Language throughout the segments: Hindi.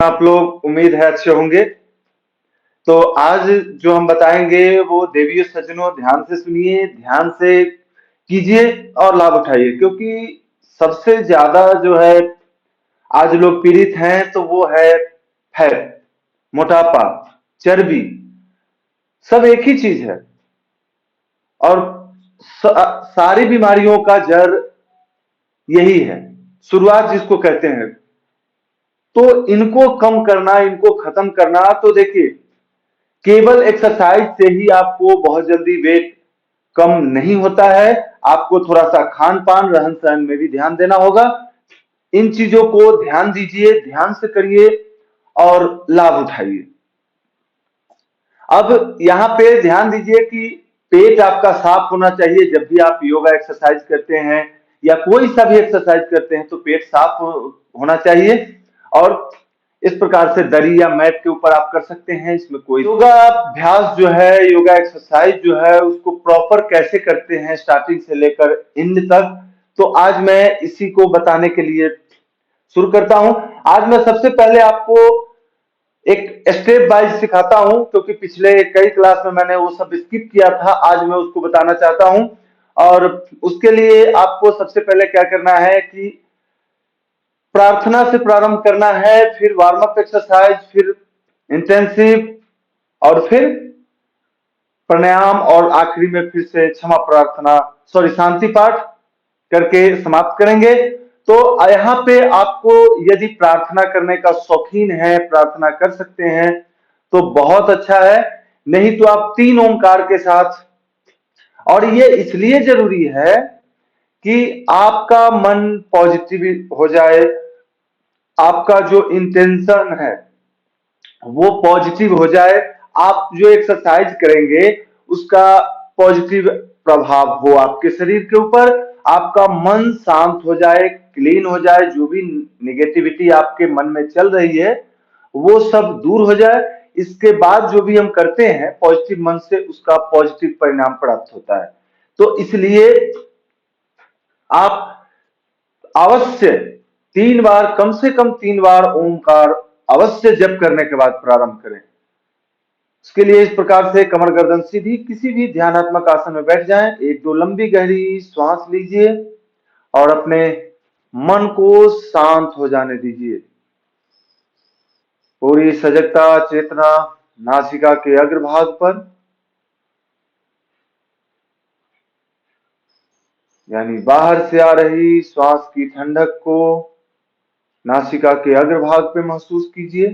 आप लोग उम्मीद है अच्छे होंगे। तो आज जो हम बताएंगे वो देवियों सज्जनों ध्यान से सुनिए, ध्यान से कीजिए और लाभ उठाइए, क्योंकि सबसे ज्यादा जो है आज लोग पीड़ित हैं तो वो है फैट, मोटापा, चर्बी। सब एक ही चीज है और सारी बीमारियों का जड़ यही है, शुरुआत जिसको कहते हैं। तो इनको कम करना, इनको खत्म करना, तो देखिए केवल एक्सरसाइज से ही आपको बहुत जल्दी वेट कम नहीं होता है। आपको थोड़ा सा खान पान रहन सहन में भी ध्यान देना होगा। इन चीजों को ध्यान दीजिए, ध्यान से करिए और लाभ उठाइए। अब यहाँ पे ध्यान दीजिए कि पेट आपका साफ होना चाहिए। जब भी आप योगा एक्सरसाइज करते हैं या कोई सा भी एक्सरसाइज करते हैं तो पेट साफ होना चाहिए। और इस प्रकार से दरी या मैट के ऊपर आप कर सकते हैं, इसमें कोई योगा अभ्यास जो है, योगा एक्सरसाइज जो है उसको प्रॉपर कैसे करते हैं स्टार्टिंग से लेकर एंड तक, तो आज मैं इसी को बताने के लिए शुरू करता हूं। आज मैं सबसे पहले आपको एक स्टेप वाइज सिखाता हूं, क्योंकि पिछले कई क्लास में मैंने वो सब स्किप किया था। आज मैं उसको बताना चाहता हूं और उसके लिए आपको सबसे पहले क्या करना है कि प्रार्थना से प्रारंभ करना है, फिर वार्म अप एक्सरसाइज, फिर इंटेंसिव और फिर प्राणायाम और आखिरी में फिर से क्षमा प्रार्थना, सॉरी शांति पाठ करके समाप्त करेंगे। तो यहाँ पे आपको यदि प्रार्थना करने का शौकीन है, प्रार्थना कर सकते हैं तो बहुत अच्छा है, नहीं तो आप 3 ओंकार के साथ। और ये इसलिए जरूरी है कि आपका मन पॉजिटिव हो जाए, आपका जो इंटेंशन है वो पॉजिटिव हो जाए, आप जो एक्सरसाइज करेंगे उसका पॉजिटिव प्रभाव हो आपके शरीर के ऊपर, आपका मन शांत हो जाए, क्लीन हो जाए, जो भी निगेटिविटी आपके मन में चल रही है वो सब दूर हो जाए। इसके बाद जो भी हम करते हैं पॉजिटिव मन से, उसका पॉजिटिव परिणाम प्राप्त होता है। तो इसलिए आप अवश्य 3 बार, कम से कम 3 बार ओंकार अवश्य जप करने के बाद प्रारंभ करें। उसके लिए इस प्रकार से कमर गर्दन सीधी किसी भी ध्यानात्मक आसन में बैठ जाएं, 1-2 लंबी गहरी श्वास लीजिए और अपने मन को शांत हो जाने दीजिए। पूरी सजगता चेतना नासिका के अग्रभाग पर, यानी बाहर से आ रही श्वास की ठंडक को नासिका के अग्रभाग पे महसूस कीजिए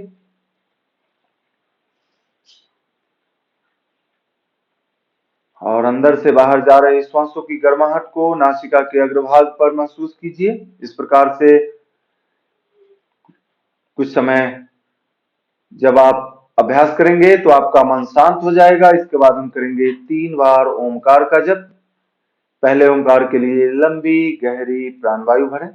और अंदर से बाहर जा रही श्वासों की गर्माहट को नासिका के अग्रभाग पर महसूस कीजिए। इस प्रकार से कुछ समय जब आप अभ्यास करेंगे तो आपका मन शांत हो जाएगा। इसके बाद हम करेंगे 3 बार ओंकार का जप। पहले ओंकार के लिए लंबी गहरी प्राणवायु भरें।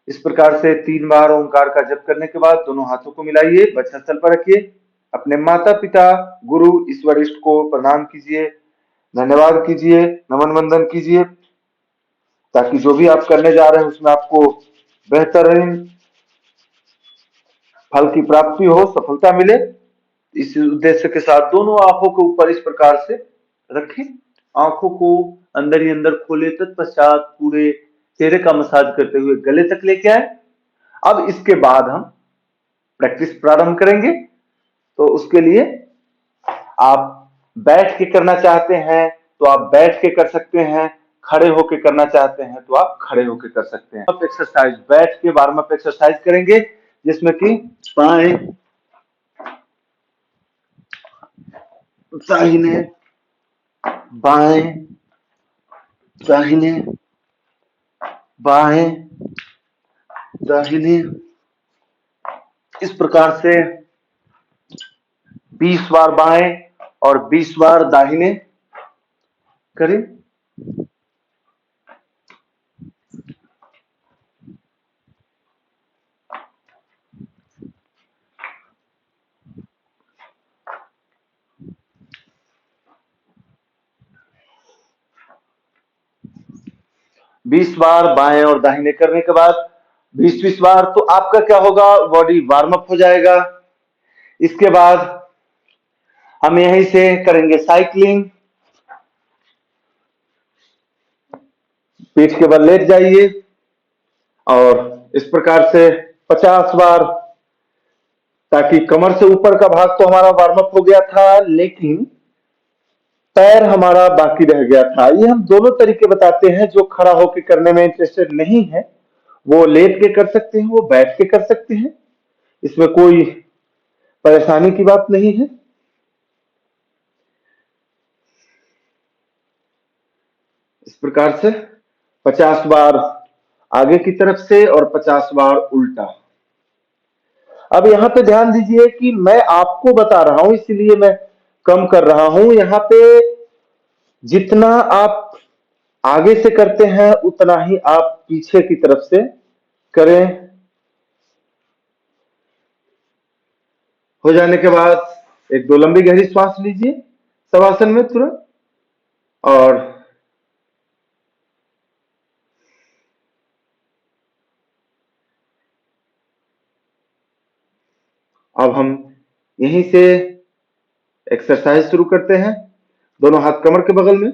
इस प्रकार से 3 बार ओंकार का जप करने के बाद दोनों हाथों को मिलाइए, वक्षस्थल पर रखिए, अपने माता पिता गुरु ईश्वर इष्ट को प्रणाम कीजिए, धन्यवाद कीजिए, नमन वंदन कीजिए, ताकि जो भी आप करने जा रहे हैं उसमें आपको बेहतरीन फल की प्राप्ति हो, सफलता मिले। इस उद्देश्य के साथ दोनों आंखों के ऊपर इस प्रकार से रखें, आंखों को अंदर ही अंदर खोले, तत्पश्चात पूरे चेहरे का मसाज करते हुए गले तक लेके आए। अब इसके बाद हम प्रैक्टिस प्रारंभ करेंगे। तो उसके लिए आप बैठ के करना चाहते हैं तो आप बैठ के कर सकते हैं, खड़े होके करना चाहते हैं तो आप खड़े होके कर सकते हैं। अब एक्सरसाइज बैठ के वार्म अप एक्सरसाइज करेंगे, जिसमें कि बाएं दाहिने, बाएं दाहिने, बाएं दाहिने, इस प्रकार से 20 बार बाएं और 20 बार दाहिने करें। बीस बार बाएं और दाहिने करने के बाद 20-20 बार, तो आपका क्या होगा, बॉडी वार्म अप हो जाएगा। इसके बाद हम यहीं से करेंगे साइकिलिंग। पीठ के बल लेट जाइए और इस प्रकार से 50 बार, ताकि कमर से ऊपर का भाग तो हमारा वार्म अप हो गया था, लेकिन पैर हमारा बाकी रह गया था। ये हम दोनों तरीके बताते हैं। जो खड़ा होकर करने में इंटरेस्टेड नहीं है वो लेट के कर सकते हैं, वो बैठ के कर सकते हैं, इसमें कोई परेशानी की बात नहीं है। इस प्रकार से 50 बार आगे की तरफ से और 50 बार उल्टा। अब यहाँ पे ध्यान दीजिए कि मैं आपको बता रहा हूं, इसलिए मैं कम कर रहा हूं। यहाँ पे जितना आप आगे से करते हैं उतना ही आप पीछे की तरफ से करें। हो जाने के बाद एक दो लंबी गहरी श्वास लीजिए शवासन में तुरंत, और अब हम यहीं से एक्सरसाइज शुरू करते हैं। दोनों हाथ कमर के बगल में।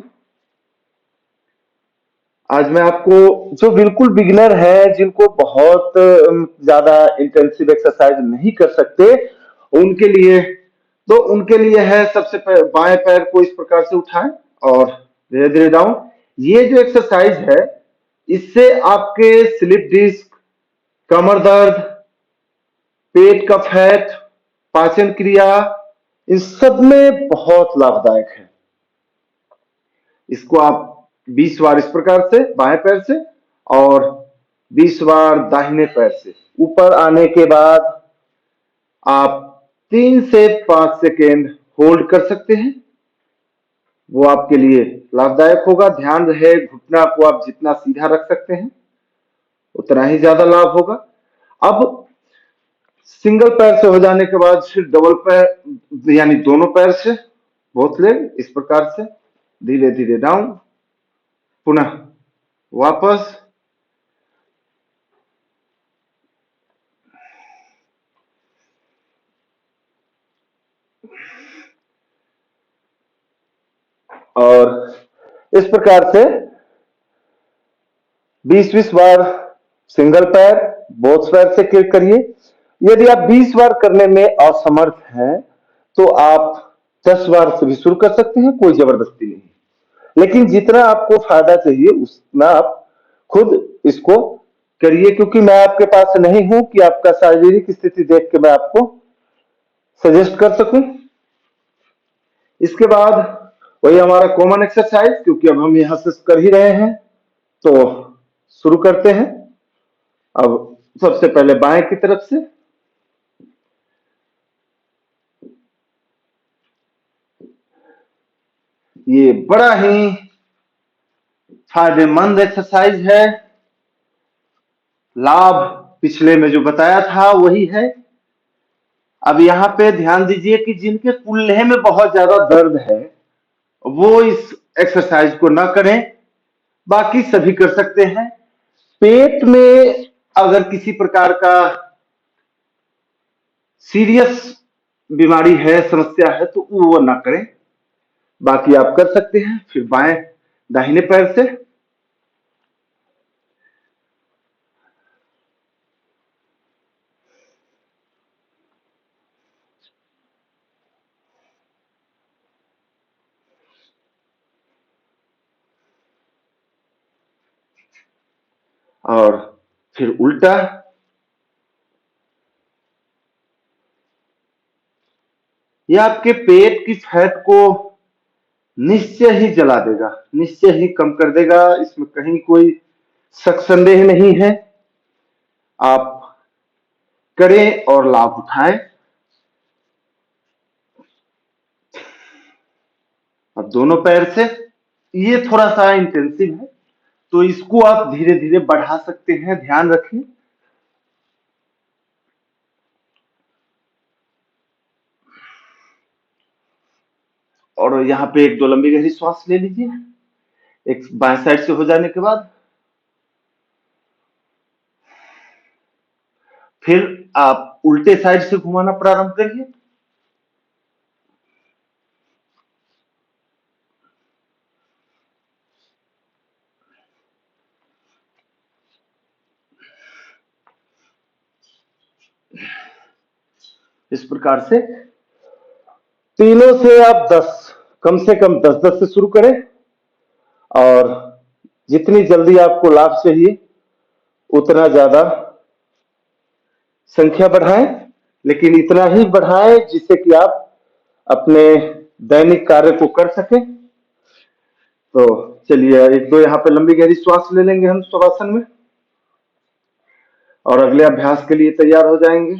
आज मैं आपको, जो बिल्कुल बिगिनर है, जिनको बहुत ज्यादा इंटेंसिव एक्सरसाइज नहीं कर सकते, उनके लिए, तो उनके लिए है, सबसे बाएं पैर को इस प्रकार से उठाएं और धीरे धीरे डाउन। ये जो एक्सरसाइज है, इससे आपके स्लिप डिस्क, कमर दर्द, पेट का फैट, पाचन क्रिया, इन सब में बहुत लाभदायक है। इसको आप 20 बार इस प्रकार से बाएं पैर से और 20 बार दाहिने पैर से। ऊपर आने के बाद आप 3 से 5 सेकेंड होल्ड कर सकते हैं, वो आपके लिए लाभदायक होगा। ध्यान रहे, घुटना को आप जितना सीधा रख सकते हैं उतना ही ज्यादा लाभ होगा। अब सिंगल पैर से हो जाने के बाद फिर डबल पैर, यानी दोनों पैर से, बोथ लेग, इस प्रकार से धीरे धीरे डाउन, पुनः वापस, और इस प्रकार से 20-20 बार सिंगल पैर, बोथ पैर से क्लिक करिए। यदि आप 20 बार करने में असमर्थ हैं तो आप 10 बार से भी शुरू कर सकते हैं, कोई जबरदस्ती नहीं। लेकिन जितना आपको फायदा चाहिए उतना आप खुद इसको करिए, क्योंकि मैं आपके पास नहीं हूं कि आपका शारीरिक स्थिति देख के मैं आपको सजेस्ट कर सकूं। इसके बाद वही हमारा कॉमन एक्सरसाइज, क्योंकि अब हम यहां से कर ही रहे हैं तो शुरू करते हैं। अब सबसे पहले बाएं की तरफ से, ये बड़ा ही फायदेमंद एक्सरसाइज है। लाभ पिछले में जो बताया था वही है। अब यहाँ पे ध्यान दीजिए कि जिनके कुल्हे में बहुत ज्यादा दर्द है वो इस एक्सरसाइज को ना करें, बाकी सभी कर सकते हैं। पेट में अगर किसी प्रकार का सीरियस बीमारी है, समस्या है, तो वो ना करें, बाकी आप कर सकते हैं। फिर बाएं दाहिने पैर से, और फिर उल्टा। यह आपके पेट की फैट को निश्चय ही जला देगा, निश्चय ही कम कर देगा, इसमें कहीं कोई शक संदेह नहीं है, आप करें और लाभ उठाएं। अब दोनों पैर से, ये थोड़ा सा इंटेंसिव है तो इसको आप धीरे धीरे बढ़ा सकते हैं, ध्यान रखें। और यहाँ पे एक दो लंबी गहरी श्वास ले लीजिए, एक बाएं साइड से हो जाने के बाद फिर आप उल्टे साइड से घुमाना प्रारंभ करिए। इस प्रकार से तीनों से आप 10, कम से कम 10-10 से शुरू करें और जितनी जल्दी आपको लाभ चाहिए उतना ज्यादा संख्या बढ़ाएं, लेकिन इतना ही बढ़ाएं जिससे कि आप अपने दैनिक कार्य को कर सकें। तो चलिए एक दो यहाँ पे लंबी गहरी श्वास ले लेंगे हम शवासन में और अगले अभ्यास के लिए तैयार हो जाएंगे।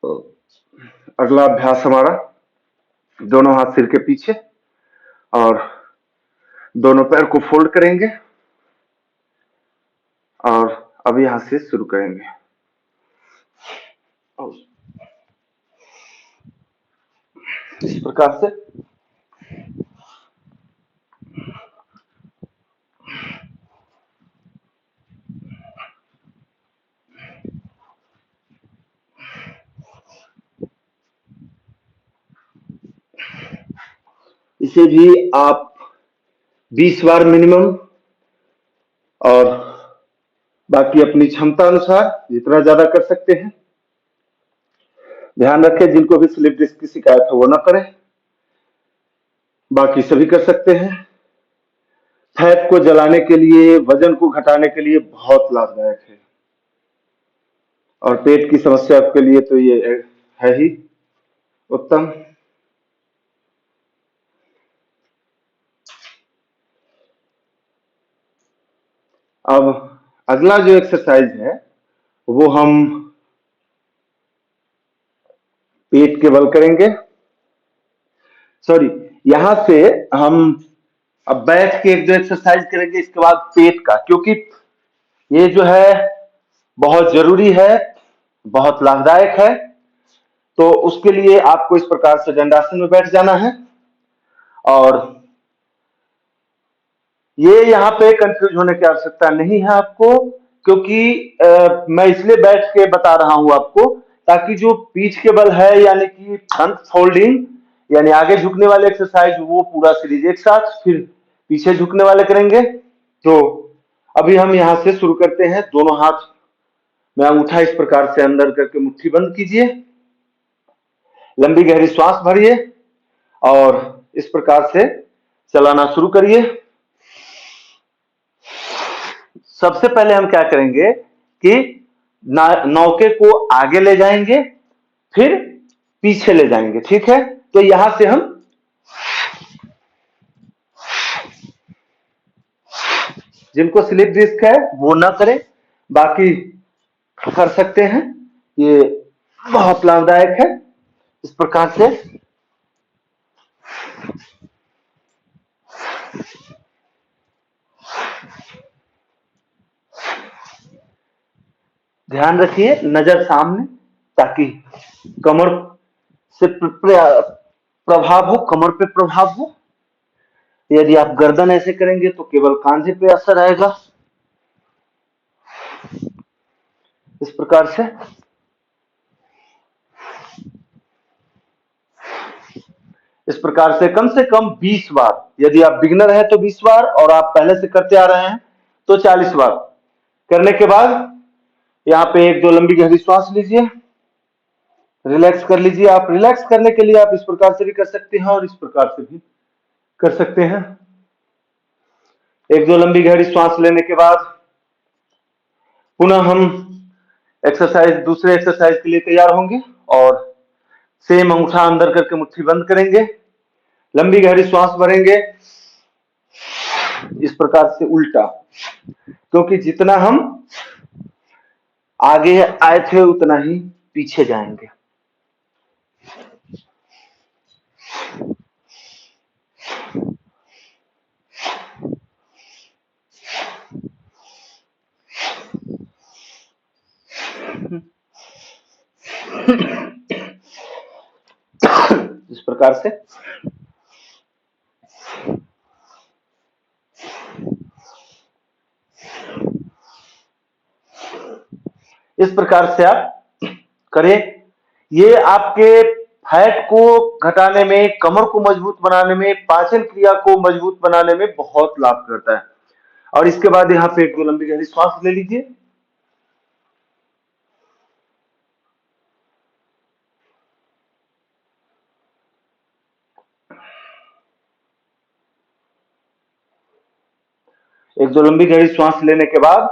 तो अगला अभ्यास हमारा दोनों हाथ सिर के पीछे और दोनों पैर को फोल्ड करेंगे और अब यहां से शुरू करेंगे। इस प्रकार से इसे भी आप 20 बार मिनिमम और बाकी अपनी क्षमता अनुसार जितना ज्यादा कर सकते हैं। ध्यान रखें जिनको भी स्लिप डिस्क की शिकायत है वो ना करें, बाकी सभी कर सकते हैं। फैट को जलाने के लिए, वजन को घटाने के लिए बहुत लाभदायक है और पेट की समस्या के लिए तो ये है ही उत्तम। अब अगला जो एक्सरसाइज है वो हम पेट के बल करेंगे। सॉरी, यहां से हम अब बैठ के एक दो एक्सरसाइज करेंगे, इसके बाद पेट का, क्योंकि ये जो है बहुत जरूरी है, बहुत लाभदायक है। तो उसके लिए आपको इस प्रकार से दंडासन में बैठ जाना है और ये यहाँ पे कंफ्यूज होने की आवश्यकता नहीं है आपको, क्योंकि मैं इसलिए बैठ के बता रहा हूं आपको ताकि जो पीठ के बल है यानी कि फ्रंट फोल्डिंग यानी आगे झुकने वाले एक्सरसाइज वो पूरा सीरीज एक साथ, फिर पीछे झुकने वाले करेंगे। तो अभी हम यहां से शुरू करते हैं। दोनों हाथ में अंगूठा इस प्रकार से अंदर करके मुट्ठी बंद कीजिए, लंबी गहरी श्वास भरिए और इस प्रकार से चलाना शुरू करिए। सबसे पहले हम क्या करेंगे कि नौके को आगे ले जाएंगे फिर पीछे ले जाएंगे, ठीक है। तो यहां से हम जिनको स्लिप डिस्क है वो ना करें, बाकी कर सकते हैं, ये बहुत लाभदायक है। इस प्रकार से ध्यान रखिए नजर सामने, ताकि कमर से प्रभाव हो, कमर पे प्रभाव हो। यदि आप गर्दन ऐसे करेंगे तो केवल कांधे पे असर आएगा। इस प्रकार से कम से कम 20 बार, यदि आप बिगिनर हैं तो 20 बार और आप पहले से करते आ रहे हैं तो 40 बार करने के बाद यहाँ पे एक दो लंबी गहरी श्वास लीजिए, रिलैक्स कर लीजिए। आप रिलैक्स करने के लिए आप इस प्रकार से भी कर सकते हैं और इस प्रकार से भी कर सकते हैं। एक दो लंबी गहरी श्वास लेने के बाद पुनः हम दूसरे एक्सरसाइज के लिए तैयार होंगे और सेम अंगूठा अंदर करके मुट्ठी बंद करेंगे, लंबी गहरी श्वास भरेंगे इस प्रकार से उल्टा, क्योंकि जितना हम आगे आए थे उतना ही पीछे जाएंगे। इस प्रकार से आप करें। ये आपके फैट को घटाने में, कमर को मजबूत बनाने में, पाचन क्रिया को मजबूत बनाने में बहुत लाभ करता है। और इसके बाद यहाँ पे एक दो लंबी गहरी सांस ले लीजिए। एक दो लंबी गहरी सांस लेने के बाद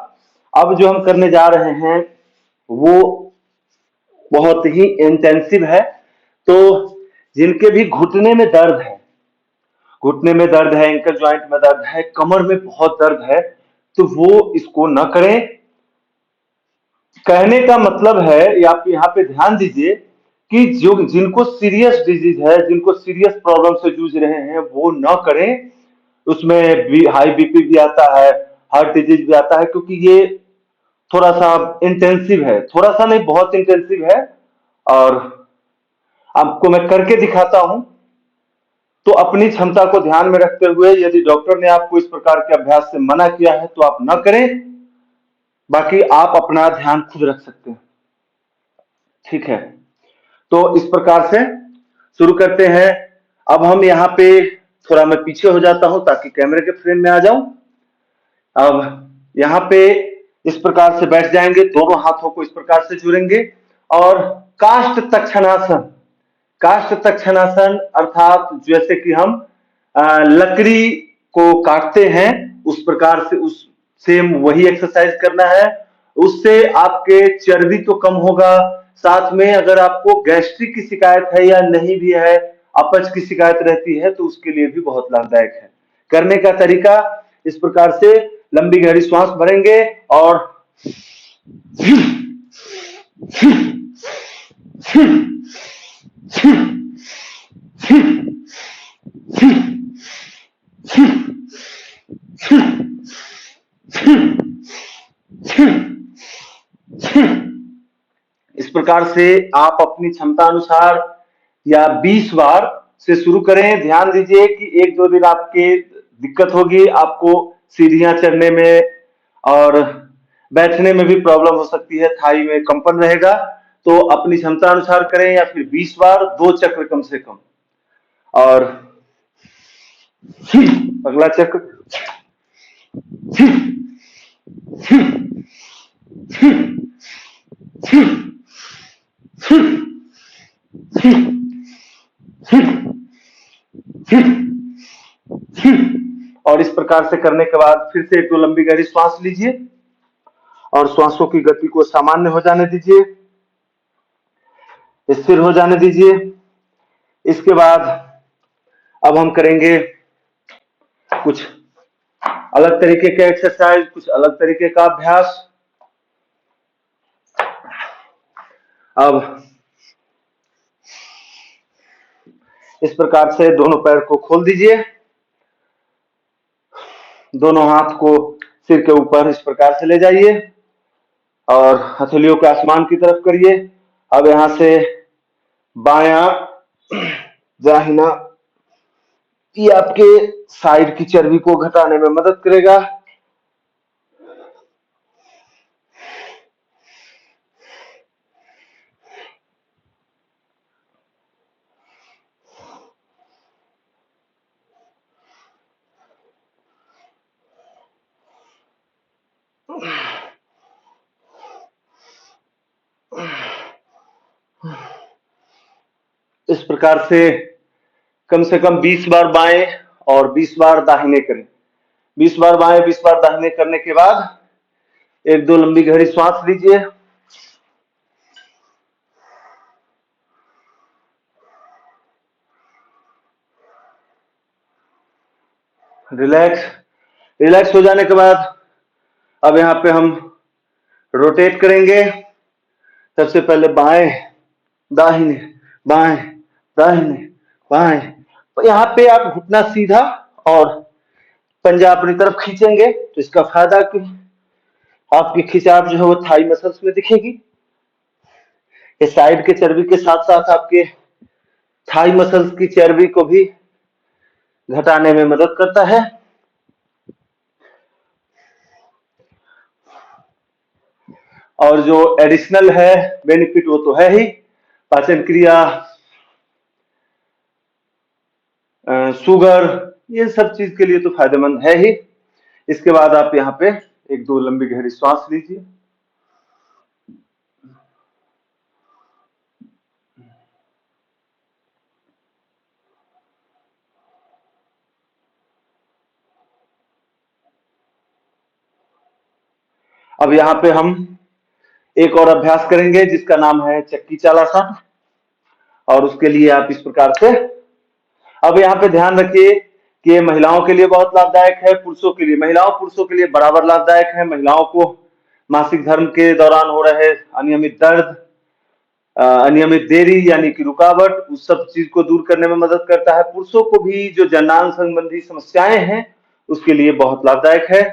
अब जो हम करने जा रहे हैं वो बहुत ही इंटेंसिव है। तो जिनके भी घुटने में दर्द है, घुटने में दर्द है, एंकल जॉइंट में दर्द है, कमर में बहुत दर्द है, तो वो इसको न करें। कहने का मतलब है, या आप यहाँ पे ध्यान दीजिए कि जो जिनको सीरियस डिजीज है, जिनको सीरियस प्रॉब्लम से जूझ रहे हैं, वो न करें। उसमें हाई बीपी भी आता है, हार्ट डिजीज भी आता है, क्योंकि ये थोड़ा सा इंटेंसिव है, थोड़ा सा नहीं बहुत इंटेंसिव है। और आपको मैं करके दिखाता हूं। तो अपनी क्षमता को ध्यान में रखते हुए यदि डॉक्टर ने आपको इस प्रकार के अभ्यास से मना किया है तो आप न करें, बाकी आप अपना ध्यान खुद रख सकते हैं। ठीक है, तो इस प्रकार से शुरू करते हैं। अब हम यहाँ पे थोड़ा मैं पीछे हो जाता हूं ताकि कैमरे के फ्रेम में आ जाऊं। अब यहाँ पे इस प्रकार से बैठ जाएंगे, दोनों हाथों को इस प्रकार से जुड़ेंगे और काष्ठ तक्षणासन, काष्ठ तक्षणासन अर्थात जैसे कि हम लकड़ी को काटते हैं उस प्रकार से, उस सेम वही एक्सरसाइज करना है। उससे आपके चर्बी तो कम होगा, साथ में अगर आपको गैस्ट्रिक की शिकायत है या नहीं भी है, अपच की शिकायत रहती है, तो उसके लिए भी बहुत लाभदायक है। करने का तरीका इस प्रकार से, लंबी गहरी श्वास भरेंगे और इस प्रकार से आप अपनी क्षमता अनुसार या 20 बार से शुरू करें। ध्यान दीजिए कि एक दो दिन आपके दिक्कत होगी, आपको सीढ़ियां चढ़ने में और बैठने में भी प्रॉब्लम हो सकती है, थाई में कंपन रहेगा। तो अपनी क्षमता अनुसार करें, या फिर 20 बार 2 चक्र कम से कम। और अगला चक्र, और इस प्रकार से करने के बाद फिर से एक दो लंबी गहरी श्वास लीजिए और श्वासों की गति को सामान्य हो जाने दीजिए, स्थिर हो जाने दीजिए। इसके बाद अब हम करेंगे कुछ अलग तरीके के एक्सरसाइज, कुछ अलग तरीके का अभ्यास। अब इस प्रकार से दोनों पैर को खोल दीजिए, दोनों हाथ को सिर के ऊपर इस प्रकार से ले जाइए और हथेलियों को आसमान की तरफ करिए। अब यहां से बायां दाहिना, ये आपके साइड की चर्बी को घटाने में मदद करेगा। इस प्रकार से कम 20 बार बाएं और 20 बार दाहिने करें। 20 बार बाएं 20 बार दाहिने करने के बाद एक दो लंबी गहरी श्वास लीजिए, रिलैक्स। रिलैक्स हो जाने के बाद अब यहाँ पे हम रोटेट करेंगे। सबसे पहले बाएं दाहिने बाएं दाहिने बाएं। तो यहाँ पे आप घुटना सीधा और पंजा अपनी तरफ खींचेंगे तो इसका फायदा कि आपकी खिंचाव जो है वो थाई मसल्स में दिखेगी। ये साइड के चर्बी के साथ साथ आपके थाई मसल्स की चर्बी को भी घटाने में मदद करता है। और जो एडिशनल है बेनिफिट वो तो है ही, पाचन क्रिया, शुगर, ये सब चीज के लिए तो फायदेमंद है ही। इसके बाद आप यहाँ पे एक दो लंबी गहरी सांस लीजिए। अब यहाँ पे हम एक और अभ्यास करेंगे जिसका नाम है चक्की चालासन। और उसके लिए आप इस प्रकार से, अब यहाँ पे ध्यान रखिए कि ये महिलाओं के लिए बहुत लाभदायक है, पुरुषों के लिए, महिलाओं पुरुषों के लिए बराबर लाभदायक है। महिलाओं को मासिक धर्म के दौरान हो रहे अनियमित दर्द, अनियमित देरी यानी कि रुकावट, उस सब चीज को दूर करने में मदद करता है। पुरुषों को भी जो जननांग संबंधी समस्याएं हैं उसके लिए बहुत लाभदायक है।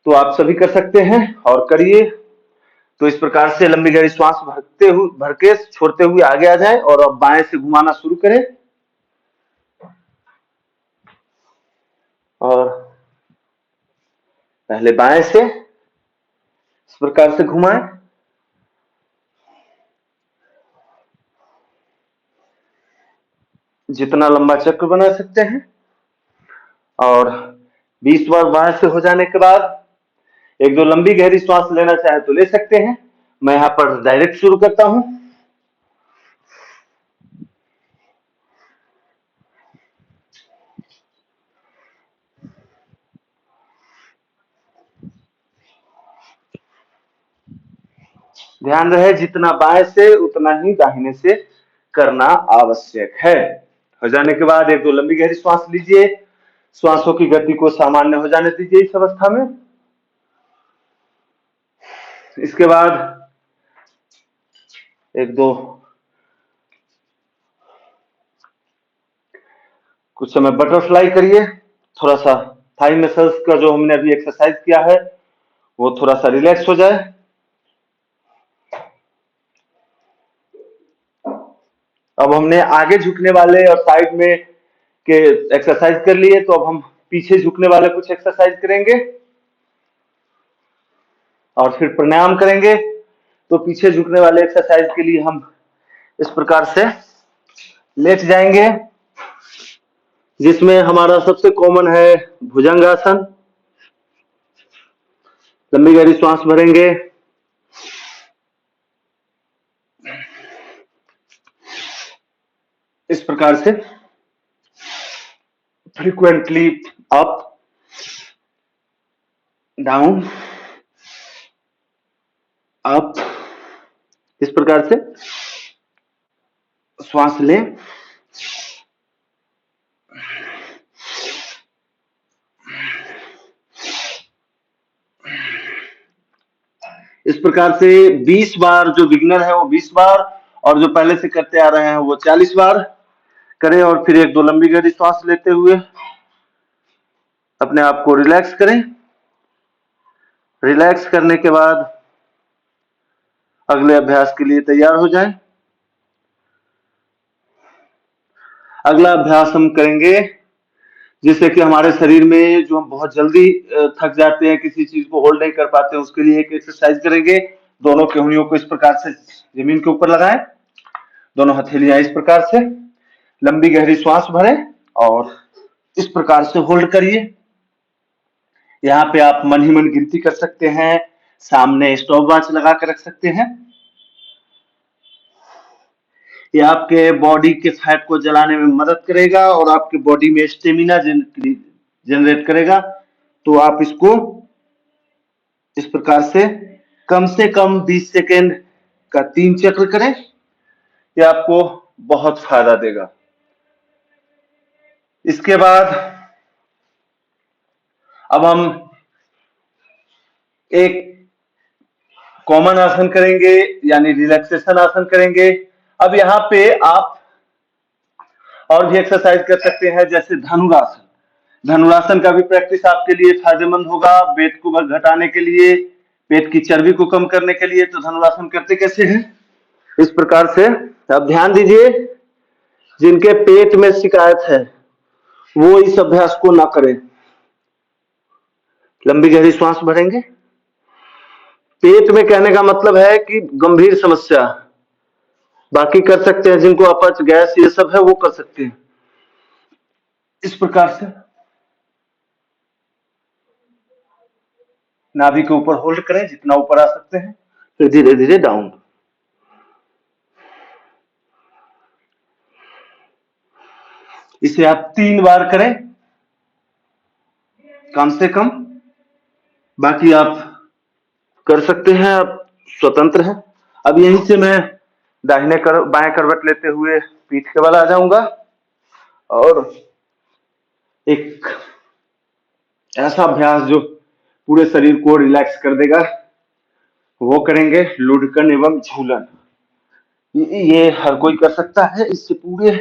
तो आप सभी कर सकते हैं और करिए। तो इस प्रकार से लंबी गहरी श्वास भर के छोड़ते हुए आगे आ जाए और अब बाएं से घुमाना शुरू करें और पहले बाएं से इस प्रकार से घुमाएं। जितना लंबा चक्र बना सकते हैं और 20 बार बाएं से हो जाने के बाद एक दो लंबी गहरी श्वास लेना चाहे तो ले सकते हैं। मैं यहाँ पर डायरेक्ट शुरू करता हूं। ध्यान रहे जितना बाएं से उतना ही दाहिने से करना आवश्यक है। हो जाने के बाद एक दो लंबी गहरी श्वास लीजिए। श्वासों की गति को सामान्य हो जाने दीजिए इस अवस्था में। इसके बाद एक दो कुछ समय बटरफ्लाई करिए। थोड़ा सा थाई मसल्स का जो हमने अभी एक्सरसाइज किया है वो थोड़ा सा रिलैक्स हो जाए। अब हमने आगे झुकने वाले और साइड में के एक्सरसाइज कर लिए, तो अब हम पीछे झुकने वाले कुछ एक्सरसाइज करेंगे और फिर प्राणायाम करेंगे। तो पीछे झुकने वाले एक्सरसाइज के लिए हम इस प्रकार से लेट जाएंगे, जिसमें हमारा सबसे कॉमन है भुजंगासन। लंबी गहरी श्वास भरेंगे, इस प्रकार से फ्रीक्वेंटली अप डाउन अप, इस प्रकार से श्वास लें। इस प्रकार से 20 बार, जो बिगिनर है वो 20 बार और जो पहले से करते आ रहे हैं वो 40 बार करें। और फिर एक दो लंबी गहरी श्वास लेते हुए अपने आप को रिलैक्स करें। रिलैक्स करने के बाद अगले अभ्यास के लिए तैयार हो जाएं। अगला अभ्यास हम करेंगे जिससे कि हमारे शरीर में जो हम बहुत जल्दी थक जाते हैं, किसी चीज को होल्ड नहीं कर पाते हैं, उसके लिए एक एक्सरसाइज करेंगे। दोनों की उंगलियों को इस प्रकार से जमीन के ऊपर लगाएं, दोनों हथेलियां इस प्रकार से, लंबी गहरी श्वास भरें और इस प्रकार से होल्ड करिए। यहाँ पे आप मन ही मन गिनती कर सकते हैं, सामने स्टॉप वॉच लगा कर रख सकते हैं। ये आपके बॉडी के फैट को जलाने में मदद करेगा और आपके बॉडी में स्टेमिना जनरेट करेगा। तो आप इसको इस प्रकार से कम 20 सेकेंड का 3 चक्र करें, ये आपको बहुत फायदा देगा। इसके बाद अब हम एक कॉमन आसन करेंगे यानी रिलैक्सेशन आसन करेंगे। अब यहाँ पे आप और भी एक्सरसाइज कर सकते हैं, जैसे धनुरासन। धनुरासन का भी प्रैक्टिस आपके लिए फायदेमंद होगा, वेट को घटाने के लिए, पेट की चर्बी को कम करने के लिए। तो धनुरासन करते कैसे हैं, इस प्रकार से। अब ध्यान दीजिए, जिनके पेट में शिकायत है वो इस अभ्यास को ना करें। लंबी गहरी सांस भरेंगे। पेट में कहने का मतलब है कि गंभीर समस्या। बाकी कर सकते हैं, जिनको अपच, गैस ये सब है वो कर सकते हैं इस प्रकार से। नाभि के ऊपर होल्ड करें जितना ऊपर आ सकते हैं, फिर धीरे धीरे डाउन। इसे आप 3 बार करें कम से कम, बाकी आप कर सकते हैं, आप स्वतंत्र हैं। अब यहीं से मैं बाएं करवट लेते हुए पीठ के बल आ जाऊंगा और एक ऐसा अभ्यास जो पूरे शरीर को रिलैक्स कर देगा वो करेंगे, लुढ़कन एवं झूलन। ये हर कोई कर सकता है, इससे पूरे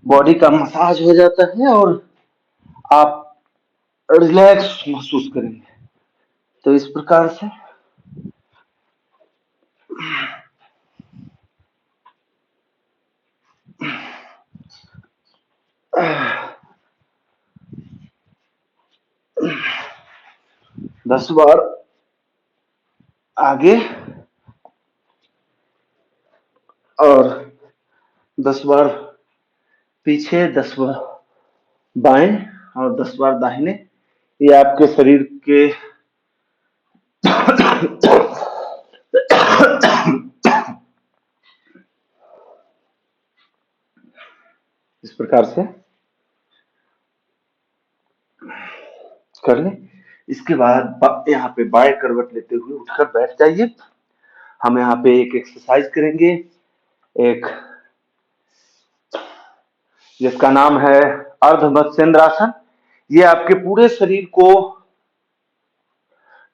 बॉडी का मसाज हो जाता है और आप रिलैक्स महसूस करेंगे। तो इस प्रकार से दस बार आगे और 10 बार पीछे, 10 बार बाएं और 10 बार दाहिने। ये आपके शरीर के इस प्रकार से कर लें। इसके बाद यहाँ पे बाएं करवट लेते हुए उठकर बैठ जाइए। हम यहाँ पे एक एक्सरसाइज करेंगे, एक जिसका नाम है अर्ध मत्स्येंद्रासन। ये आपके पूरे शरीर को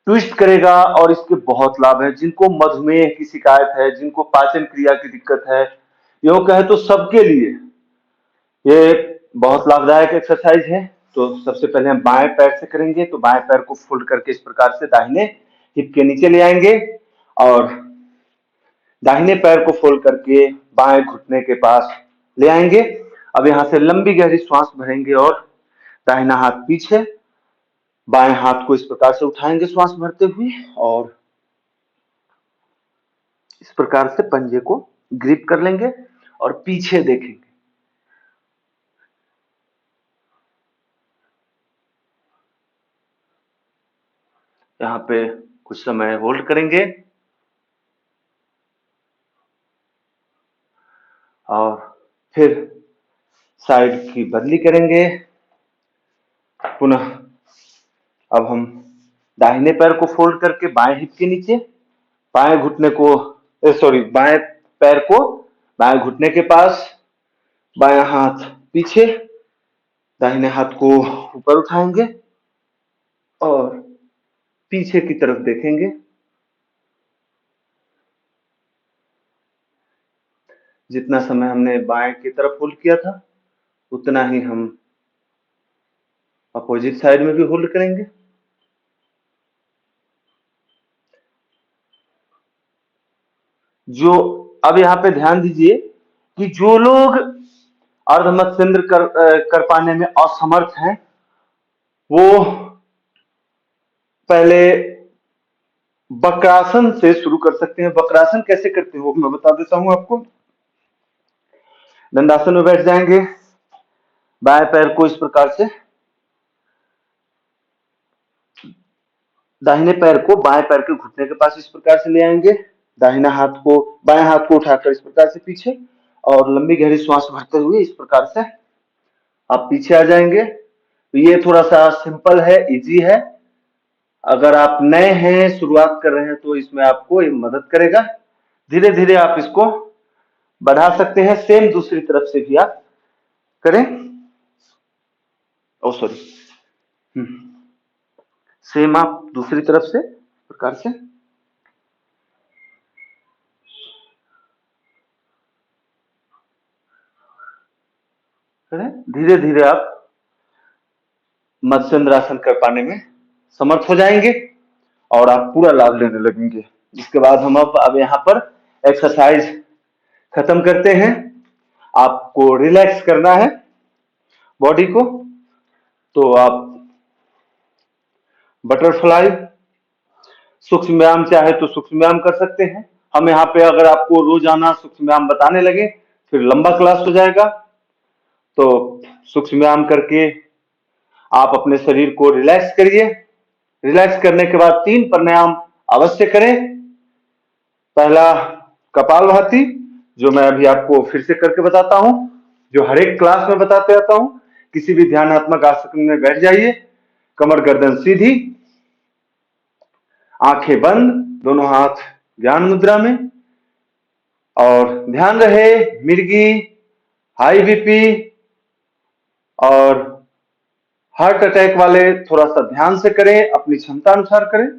ट्विस्ट करेगा और इसके बहुत लाभ है। जिनको मधुमेह की शिकायत है, जिनको पाचन क्रिया की दिक्कत है, यूं कहे तो सबके लिए ये बहुत लाभदायक एक्सरसाइज है। तो सबसे पहले हम बाएं पैर से करेंगे। तो बाएं पैर को फोल्ड करके इस प्रकार से दाहिने हिप के नीचे ले आएंगे और दाहिने पैर को फोल्ड करके बाएं घुटने के पास ले आएंगे। अब यहां से लंबी गहरी सांस भरेंगे और दाहिना हाथ पीछे, बाएं हाथ को इस प्रकार से उठाएंगे श्वास भरते हुए और इस प्रकार से पंजे को ग्रिप कर लेंगे और पीछे देखेंगे। यहाँ पे कुछ समय होल्ड करेंगे और फिर साइड की बदली करेंगे। पुनः अब हम दाहिने पैर को फोल्ड करके बाएं हिप के नीचे, बाएं घुटने को बाएं पैर को बाएं घुटने के पास, बायां हाथ पीछे, दाहिने हाथ को ऊपर उठाएंगे और पीछे की तरफ देखेंगे। जितना समय हमने बाएं की तरफ होल्ड किया था उतना ही हम अपोजिट साइड में भी होल्ड करेंगे। जो अब यहाँ पे ध्यान दीजिए कि जो लोग अर्धमत्स्येंद्र कर पाने में असमर्थ हैं वो पहले वक्रासन से शुरू कर सकते हैं। वक्रासन कैसे करते हैं वो मैं बता देता हूं आपको। दंडासन में बैठ जाएंगे, बाएं पैर को इस प्रकार से, दाहिने पैर को बाएं पैर के घुटने के पास इस प्रकार से ले आएंगे, दाहिना हाथ को, बाएं हाथ को उठाकर इस प्रकार से पीछे और लंबी गहरी श्वास भरते हुए इस प्रकार से आप पीछे आ जाएंगे। तो ये थोड़ा सा सिंपल है, इजी है। अगर आप नए हैं, शुरुआत कर रहे हैं तो इसमें आपको ये मदद करेगा। धीरे धीरे आप इसको बढ़ा सकते हैं। सेम दूसरी तरफ से भी आप करें। ओ सॉरी, सेम आप दूसरी तरफ से प्रकार से धीरे धीरे आप मत्स्येंद्रासन कर पाने में समर्थ हो जाएंगे और आप पूरा लाभ लेने लगेंगे। इसके बाद हम अब यहाँ पर एक्सरसाइज खत्म करते हैं। आपको रिलैक्स करना है बॉडी को, तो आप बटरफ्लाई सूक्ष्म व्यायाम चाहे तो सूक्ष्म व्यायाम कर सकते हैं। हम यहाँ पे अगर आपको रोजाना सूक्ष्म व्यायाम बताने लगे फिर लंबा क्लास हो जाएगा, तो सूक्ष्म व्यायाम करके आप अपने शरीर को रिलैक्स करिए। रिलैक्स करने के बाद 3 प्राणायाम अवश्य करें। पहला कपालभाति, जो मैं अभी आपको फिर से करके बताता हूं, जो हर एक क्लास में बताते रहता हूं। किसी भी ध्यानात्मक आसन में बैठ जाइए, कमर गर्दन सीधी, आंखें बंद, दोनों हाथ ज्ञान मुद्रा में, और ध्यान रहे मिर्गी, हाई बीपी और हार्ट अटैक वाले थोड़ा सा ध्यान से करें, अपनी क्षमता अनुसार करें।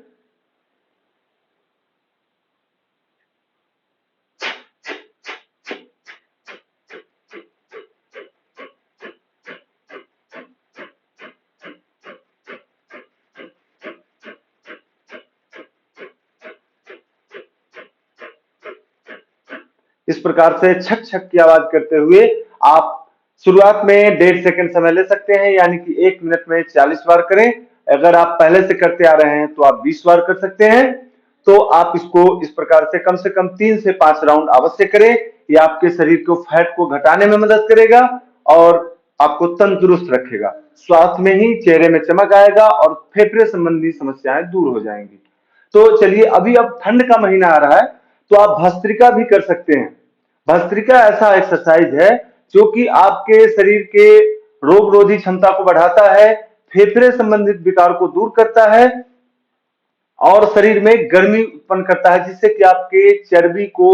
इस प्रकार से छक छक की आवाज करते हुए आप शुरुआत में 1.5 सेकंड समय ले सकते हैं, यानी कि 1 मिनट में 40 बार करें। अगर आप पहले से करते आ रहे हैं तो आप 20 बार कर सकते हैं। तो आप इसको इस प्रकार से कम 3 से 5 राउंड अवश्य करें। ये आपके शरीर को फैट को घटाने में मदद करेगा और आपको तंदुरुस्त रखेगा। स्वास्थ्य में ही चेहरे में चमक आएगा और फेफड़े संबंधी समस्याएं दूर हो जाएंगी। तो चलिए, अभी अब ठंड का महीना आ रहा है तो आप भस्त्रिका भी कर सकते हैं। भस्त्रिका ऐसा एक्सरसाइज है जो कि आपके शरीर के रोग रोधी क्षमता को बढ़ाता है, फेफड़े संबंधित विकार को दूर करता है और शरीर में गर्मी उत्पन्न करता है, जिससे कि आपके चर्बी को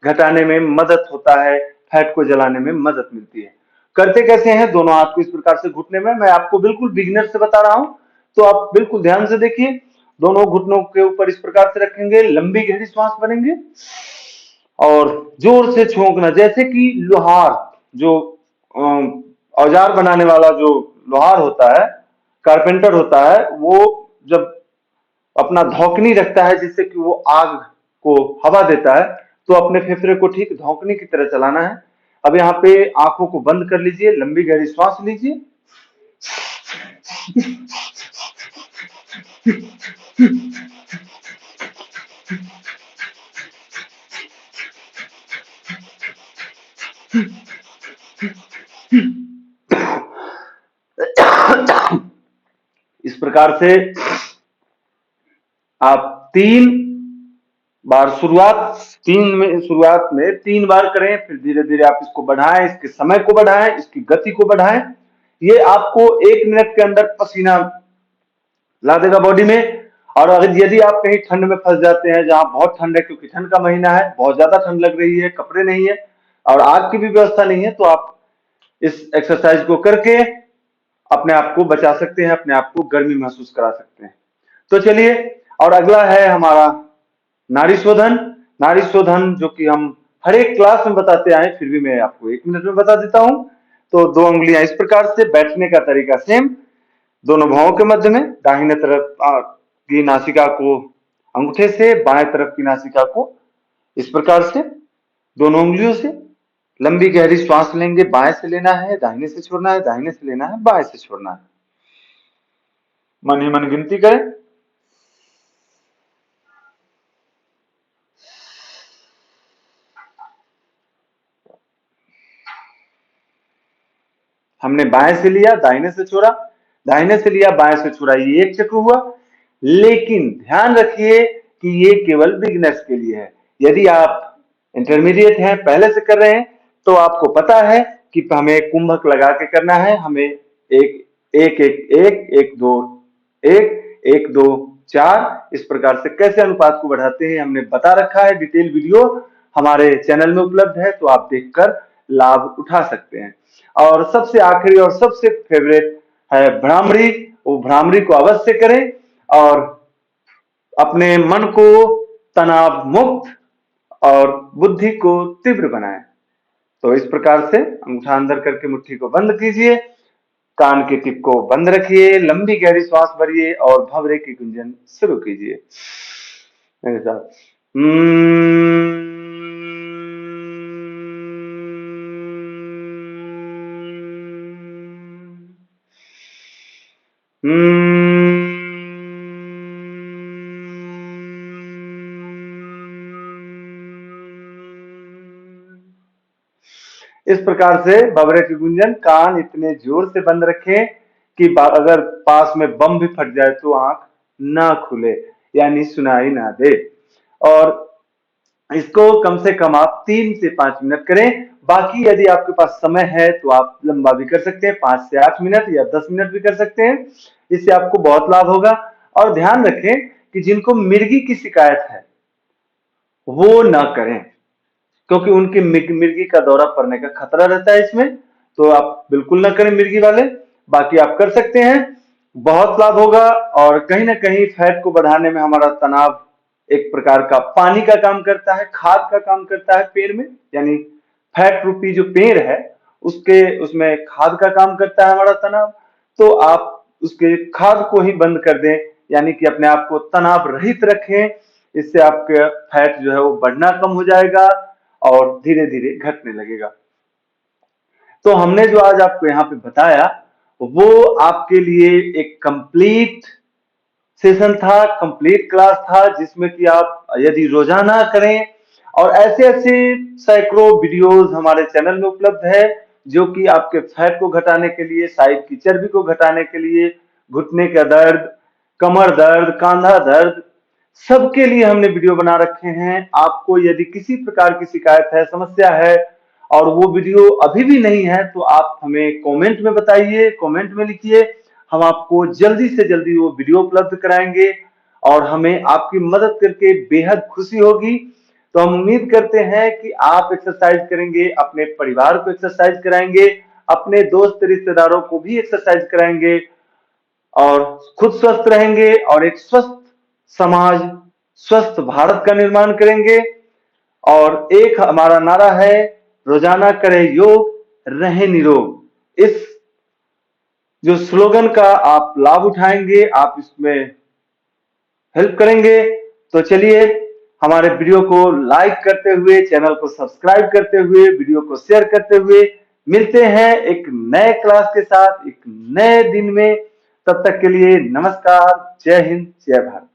घटाने में मदद होता है, फैट को जलाने में मदद मिलती है। करते कैसे हैं? दोनों हाथ को इस प्रकार से घुटने में, मैं आपको बिल्कुल बिगिनर से बता रहा हूं, तो आप बिल्कुल ध्यान से देखिए। दोनों घुटनों के ऊपर इस प्रकार से रखेंगे, लंबी गहरी श्वास भरेंगे और जोर से छोंकना, जैसे कि लोहार, जो औजार बनाने वाला जो लोहार होता है, कारपेंटर होता है, वो जब अपना धौकनी रखता है जिससे कि वो आग को हवा देता है, तो अपने फेफड़े को ठीक धौकनी की तरह चलाना है। अब यहाँ पे आंखों को बंद कर लीजिए, लंबी गहरी श्वास लीजिए इस प्रकार से आप 3 बार शुरुआत में 3 बार करें, फिर धीरे धीरे आप इसको बढ़ाएं, इसके समय को बढ़ाएं, इसकी गति को बढ़ाएं। ये आपको 1 मिनट के अंदर पसीना ला देगा बॉडी में। और अगर यदि आप कहीं ठंड में फंस जाते हैं, जहां बहुत ठंड है, क्योंकि ठंड का महीना है, बहुत ज्यादा ठंड लग रही है, कपड़े नहीं है और आग की भी व्यवस्था नहीं है, तो आप इस एक्सरसाइज को करके अपने आप को बचा सकते हैं, अपने आप को गर्मी महसूस करा सकते हैं। तो चलिए, और अगला है हमारा नाड़ी शोधन। नाड़ी शोधन जो कि हम हर एक क्लास में बताते आए, फिर भी मैं आपको 1 मिनट में बता देता हूं। तो 2 उंगलियां इस प्रकार से, बैठने का तरीका सेम, दोनों भौहों के मध्य में, दाहिने तरफ की नासिका को अंगूठे से, बाएं तरफ की नासिका को इस प्रकार से दोनों उंगलियों से लंबी गहरी श्वास लेंगे। बाएं से लेना है, दाहिने से छोड़ना है, दाहिने से लेना है, बाएं से छोड़ना है। मन ही मन गिनती करें। हमने बाएं से लिया, दाहिने से छोड़ा, दाहिने से लिया, बाएं से छोड़ा, ये एक चक्र हुआ। लेकिन ध्यान रखिए कि ये केवल बिगिनर्स के लिए है। यदि आप इंटरमीडिएट हैं, पहले से कर रहे हैं, तो आपको पता है कि हमें कुंभक लगा के करना है। हमें एक एक एक एक एक दो एक एक दो 4 इस प्रकार से कैसे अनुपात को बढ़ाते हैं हमने बता रखा है। डिटेल वीडियो हमारे चैनल में उपलब्ध है, तो आप देखकर लाभ उठा सकते हैं। और सबसे आखिरी और सबसे फेवरेट है भ्रामरी। वो भ्रामरी को अवश्य करें और अपने मन को तनाव मुक्त और बुद्धि को तीव्र बनाएं। तो इस प्रकार से अंगूठा अंदर करके मुट्ठी को बंद कीजिए, कान की टिप को बंद रखिए, लंबी गहरी श्वास भरिए और भंवरे की गुंजन शुरू कीजिए मेरे साथ। इस प्रकार से भंवरे की गुंजन कान इतने जोर से बंद रखें कि अगर पास में बम भी फट जाए तो आंख ना खुले, यानी सुनाई ना दे। और इसको कम से कम आप 3 से 5 मिनट करें। बाकी यदि आपके पास समय है तो आप लंबा भी कर सकते हैं, 5 से 8 मिनट या 10 मिनट भी कर सकते हैं। इससे आपको बहुत लाभ होगा। और ध्यान रखें कि जिनको मिर्गी की शिकायत है वो ना करें, क्योंकि उनकी मिर्गी का दौरा पड़ने का खतरा रहता है इसमें। तो आप बिल्कुल ना करें मिर्गी वाले, बाकी आप कर सकते हैं, बहुत लाभ होगा। और कहीं ना कहीं फैट को बढ़ाने में हमारा तनाव एक प्रकार का पानी का काम करता है, खाद का काम करता है पेड़ में, यानी फैट रूपी जो पेड़ है उसमें खाद का काम करता है हमारा तनाव। तो आप उसके खाद को ही बंद कर दें, यानी कि अपने आप को तनाव रहित रखें। इससे आपका फैट जो है वो बढ़ना कम हो जाएगा और धीरे धीरे घटने लगेगा। तो हमने जो आज आपको यहाँ पे बताया वो आपके लिए एक कंप्लीट सेशन था, कंप्लीट क्लास था, जिसमें कि आप यदि रोजाना करें, और ऐसे ऐसे सैकड़ों वीडियोस हमारे चैनल में उपलब्ध है जो कि आपके फैट को घटाने के लिए, साइड की चर्बी को घटाने के लिए, घुटने का दर्द, कमर दर्द, कंधा दर्द, सबके लिए हमने वीडियो बना रखे हैं। आपको यदि किसी प्रकार की शिकायत है, समस्या है और वो वीडियो अभी भी नहीं है तो आप हमें कमेंट में बताइए, कमेंट में लिखिए, हम आपको जल्दी से जल्दी वो वीडियो उपलब्ध कराएंगे और हमें आपकी मदद करके बेहद खुशी होगी। तो हम उम्मीद करते हैं कि आप एक्सरसाइज करेंगे, अपने परिवार को एक्सरसाइज कराएंगे, अपने दोस्त रिश्तेदारों को भी एक्सरसाइज कराएंगे और खुद स्वस्थ रहेंगे और एक स्वस्थ समाज, स्वस्थ भारत का निर्माण करेंगे। और एक हमारा नारा है, रोजाना करें योग, रहें निरोग। इस जो स्लोगन का आप लाभ उठाएंगे, आप इसमें हेल्प करेंगे। तो चलिए, हमारे वीडियो को लाइक करते हुए, चैनल को सब्सक्राइब करते हुए, वीडियो को शेयर करते हुए मिलते हैं एक नए क्लास के साथ एक नए दिन में। तब तक के लिए नमस्कार, जय हिंद, जय भारत।